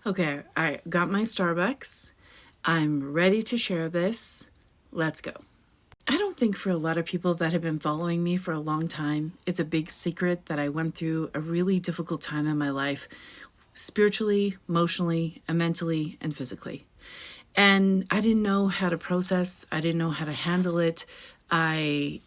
Okay, I got my Starbucks. I'm ready to share this. Let's go. I don't think for a lot of people that have been following me for a long time, it's a big secret that I went through a really difficult time in my life, spiritually, emotionally, and mentally, and physically. And I didn't know how to process. I didn't know how to handle it. I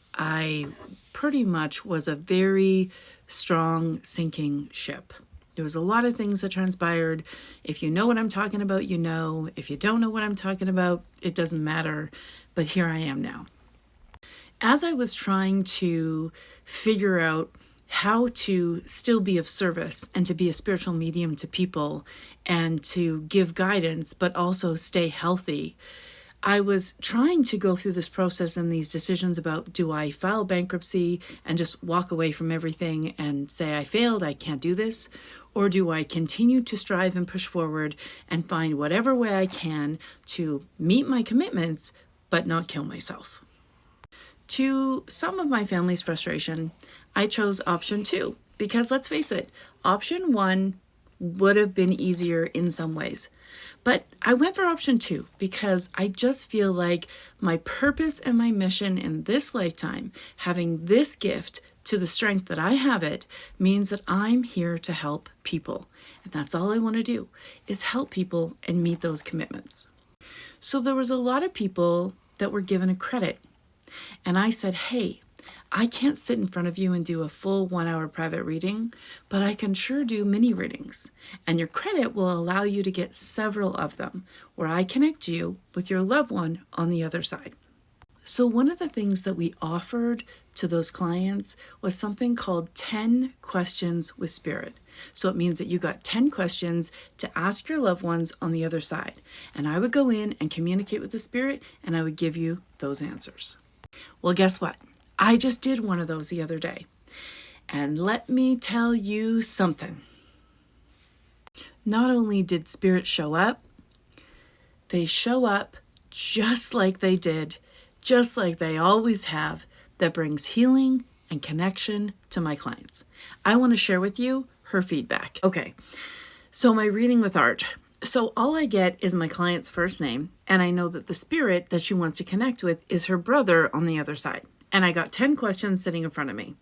pretty much was a very strong sinking ship. There was a lot of things that transpired. If you know what I'm talking about, you know. If you don't know what I'm talking about, it doesn't matter. But here I am now. As I was trying to figure out how to still be of service and to be a spiritual medium to people and to give guidance, but also stay healthy, I was trying to go through this process and these decisions about, do I file bankruptcy and just walk away from everything and say I failed, I can't do this? Or do I continue to strive and push forward and find whatever way I can to meet my commitments, but not kill myself? To some of my family's frustration, I chose option 2 because let's face it, option 1 would have been easier in some ways. But I went for option 2 because I just feel like my purpose and my mission in this lifetime, having this gift to the strength that I have it, means that I'm here to help people. And that's all I want to do, is help people and meet those commitments. So there was a lot of people that were given a credit. And I said, hey, I can't sit in front of you and do a full 1-hour private reading, but I can sure do mini readings. And your credit will allow you to get several of them where I connect you with your loved one on the other side. So one of the things that we offered to those clients was something called 10 questions with spirit. So it means that you got 10 questions to ask your loved ones on the other side. And I would go in and communicate with the spirit and I would give you those answers. Well, guess what? I just did one of those the other day. And let me tell you something. Not only did spirits show up, they show up just like they did, just like they always have, that brings healing and connection to my clients. I want to share with you her feedback. Okay, so my reading with Art. So all I get is my client's first name, and I know that the spirit that she wants to connect with is her brother on the other side. And I got 10 questions sitting in front of me.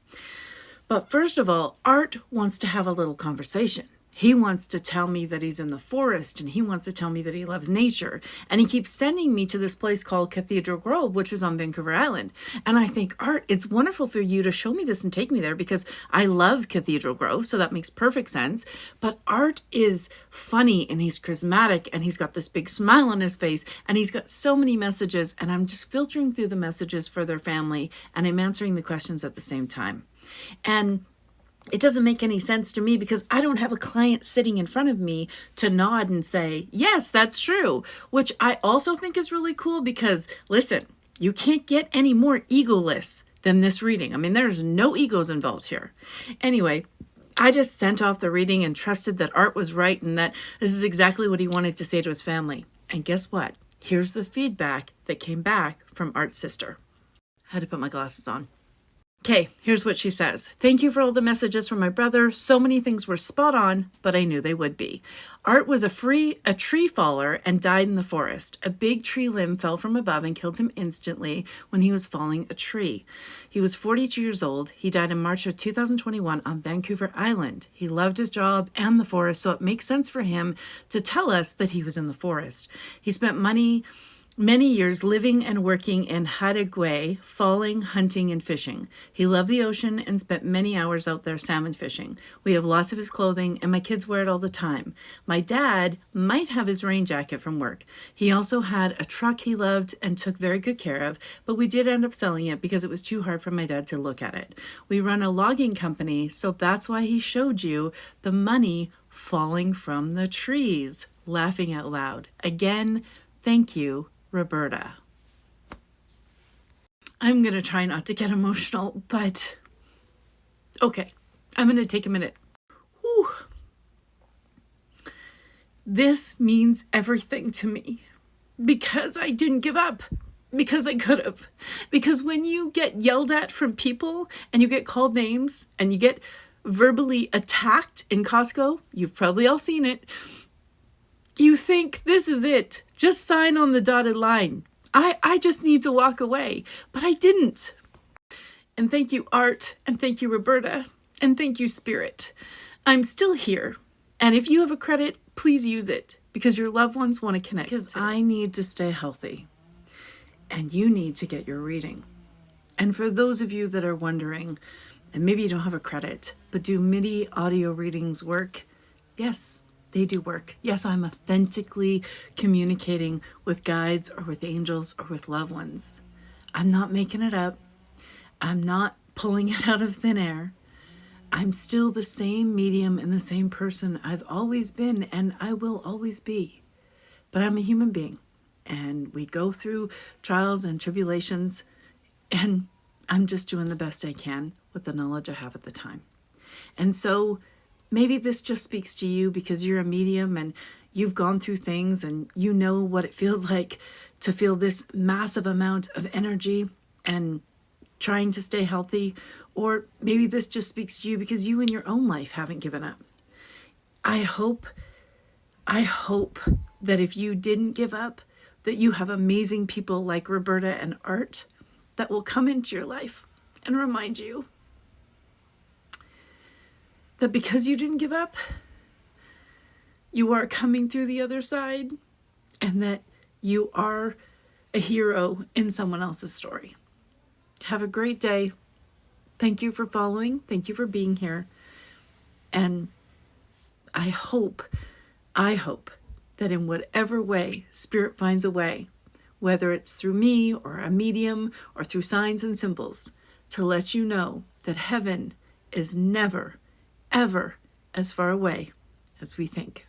But first of all, Art wants to have a little conversation. He wants to tell me that he's in the forest, and he wants to tell me that he loves nature. And he keeps sending me to this place called Cathedral Grove, which is on Vancouver Island. And I think, Art, it's wonderful for you to show me this and take me there because I love Cathedral Grove, so that makes perfect sense. But Art is funny, and he's charismatic, and he's got this big smile on his face, and he's got so many messages, and I'm just filtering through the messages for their family, and I'm answering the questions at the same time. And it doesn't make any sense to me because I don't have a client sitting in front of me to nod and say, yes, that's true, which I also think is really cool because, listen, you can't get any more egoless than this reading. I mean, there's no egos involved here. Anyway, I just sent off the reading and trusted that Art was right and that this is exactly what he wanted to say to his family. And guess what? Here's the feedback that came back from Art's sister. I had to put my glasses on. Okay, here's what she says. Thank you for all the messages from my brother. So many things were spot on, but I knew they would be. Art was a tree faller and died in the forest. A big tree limb fell from above and killed him instantly when he was falling a tree. He was 42 years old. He died in March of 2021 on Vancouver Island. He loved his job and the forest, so it makes sense for him to tell us that he was in the forest. He spent many years living and working in Haida, falling, hunting, and fishing. He loved the ocean and spent many hours out there salmon fishing. We have lots of his clothing, and my kids wear it all the time. My dad might have his rain jacket from work. He also had a truck he loved and took very good care of, but we did end up selling it because it was too hard for my dad to look at it. We run a logging company, so that's why he showed you the money falling from the trees. Laughing out loud. Again, thank you, Roberta. I'm going to try not to get emotional, but okay, I'm going to take a minute. Whew. This means everything to me because I didn't give up, because I could have. Because when you get yelled at from people and you get called names and you get verbally attacked in Costco, you've probably all seen it. You think this is it. Just sign on the dotted line. I just need to walk away. But I didn't. And thank you, Art. And thank you, Roberta. And thank you, Spirit. I'm still here. And if you have a credit, please use it because your loved ones want to connect. Because I need to stay healthy. And you need to get your reading. And for those of you that are wondering, and maybe you don't have a credit, but do MIDI audio readings work? Yes, they do work. Yes, I'm authentically communicating with guides or with angels or with loved ones. I'm not making it up. I'm not pulling it out of thin air. I'm still the same medium and the same person I've always been and I will always be. But I'm a human being and we go through trials and tribulations and I'm just doing the best I can with the knowledge I have at the time. And so maybe this just speaks to you because you're a medium and you've gone through things and you know what it feels like to feel this massive amount of energy and trying to stay healthy. Or maybe this just speaks to you because you in your own life haven't given up. I hope that if you didn't give up, that you have amazing people like Roberta and Art that will come into your life and remind you that because you didn't give up, you are coming through the other side and that you are a hero in someone else's story. Have a great day. Thank you for following. Thank you for being here. And I hope that in whatever way Spirit finds a way, whether it's through me or a medium or through signs and symbols, to let you know that heaven is never, ever as far away as we think.